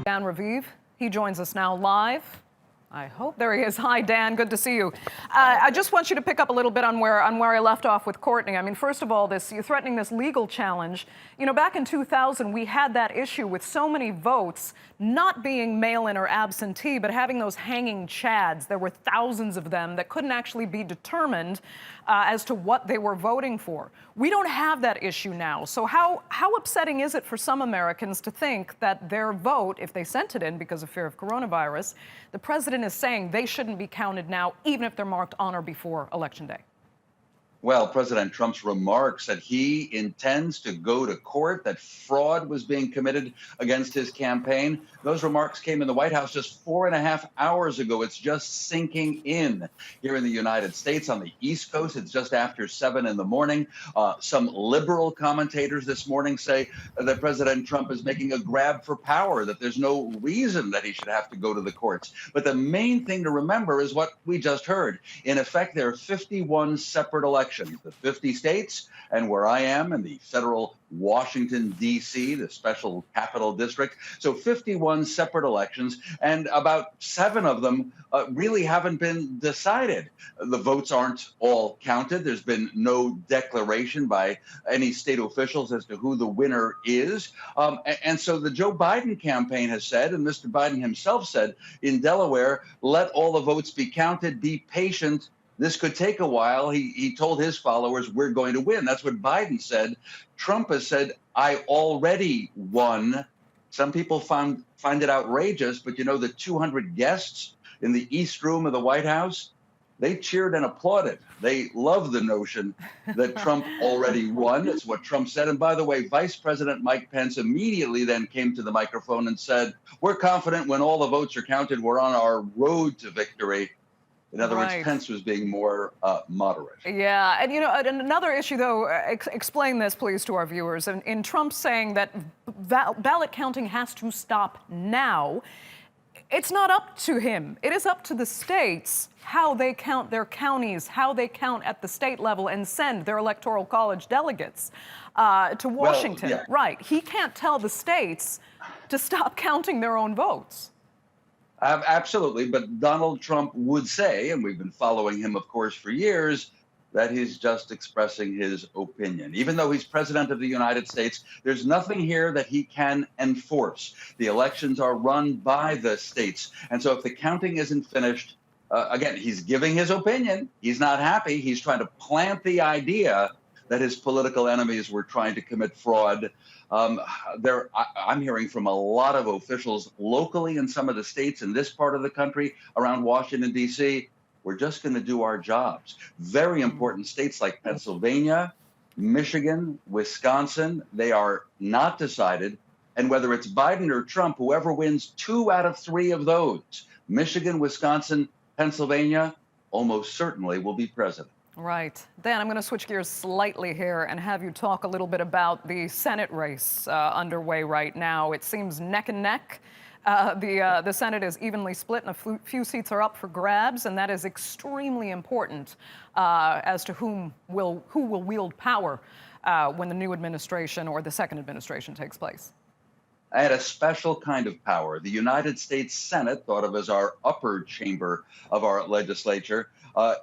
Dan Raviv. He joins us now live. I hope there he is. Hi, Dan. Good to see you. I just want you to pick up a little bit on where I left off with Courtney. I mean, first of all, you're threatening this legal challenge. You know, back in 2000, we had that issue with so many votes not being mail-in or absentee, but having those hanging chads. There were thousands of them that couldn't actually be determined as to what they were voting for. We don't have that issue now. So how upsetting is it for some Americans to think that their vote, if they sent it in because of fear of coronavirus, the president is saying they shouldn't be counted now, even if they're marked on or before Election Day? Well, President Trump's remarks that he intends to go to court, that fraud was being committed against his campaign, those remarks came in the White House just 4.5 hours ago. It's just sinking in here in the United States. On the East Coast, it's just after 7 in the morning. Some liberal commentators this morning say that President Trump is making a grab for power, that there's no reason that he should have to go to the courts. But the main thing to remember is what we just heard. In effect, there are 51 separate elections. The 50 states, and where I am in the federal Washington, D.C., the special capital district. So 51 separate elections, and about 7 of them really haven't been decided. The votes aren't all counted. There's been no declaration by any state officials as to who the winner is. And so the Joe Biden campaign has said, and Mr. Biden himself said in Delaware, let all the votes be counted, be patient. This could take a while. He told his followers, we're going to win. That's what Biden said. Trump has said, I already won. Some people find it outrageous, but you know, the 200 guests in the East Room of the White House, they cheered and applauded. They love the notion that Trump already won. That's what Trump said. And by the way, Vice President Mike Pence immediately then came to the microphone and said, we're confident when all the votes are counted, we're on our road to victory. In other words, Pence was being more moderate. Yeah, and you know, another issue, though, explain this, please, to our viewers. In Trump saying that ballot counting has to stop now, it's not up to him. It is up to the states how they count their counties, how they count at the state level and send their electoral college delegates to Washington. Well, yeah. Right. He can't tell the states to stop counting their own votes. Absolutely. But Donald Trump would say, and we've been following him, of course, for years, that he's just expressing his opinion. Even though he's president of the United States, there's nothing here that he can enforce. The elections are run by the states. And so if the counting isn't finished, again, he's giving his opinion. He's not happy. He's trying to plant the idea that his political enemies were trying to commit fraud. I'm hearing from a lot of officials locally in some of the states in this part of the country around Washington, D.C., we're just going to do our jobs. Very important states like Pennsylvania, Michigan, Wisconsin, they are not decided. And whether it's Biden or Trump, whoever wins 2 out of 3 of those, Michigan, Wisconsin, Pennsylvania, almost certainly will be president. Right. Dan, I'm going to switch gears slightly here and have you talk a little bit about the Senate race underway right now. It seems neck and neck. The Senate is evenly split, and a few seats are up for grabs, and that is extremely important as to who will wield power when the new administration or the second administration takes place. I had a special kind of power. The United States Senate, thought of as our upper chamber of our legislature,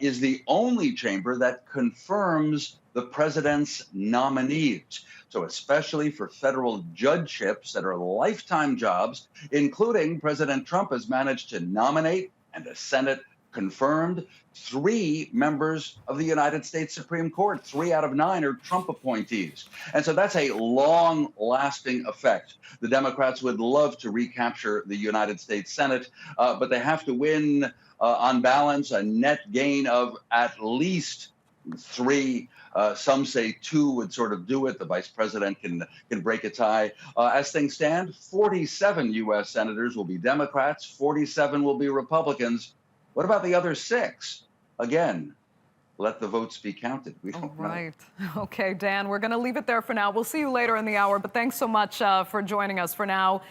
is the only chamber that confirms the president's nominees. So especially for federal judgeships that are lifetime jobs, including President Trump has managed to nominate, and the Senate confirmed, 3 members of the United States Supreme Court. 3 out of 9 are Trump appointees. And so that's a long-lasting effect. The Democrats would love to recapture the United States Senate, but they have to win, on balance, a net gain of at least 3. Some say 2 would sort of do it. The vice president can break a tie. As things stand, 47 U.S. senators will be Democrats, 47 will be Republicans. What about the other 6? Again, let the votes be counted. We don't know. Right. Okay, Dan, we're going to leave it there for now. We'll see you later in the hour, but thanks so much for joining us for now.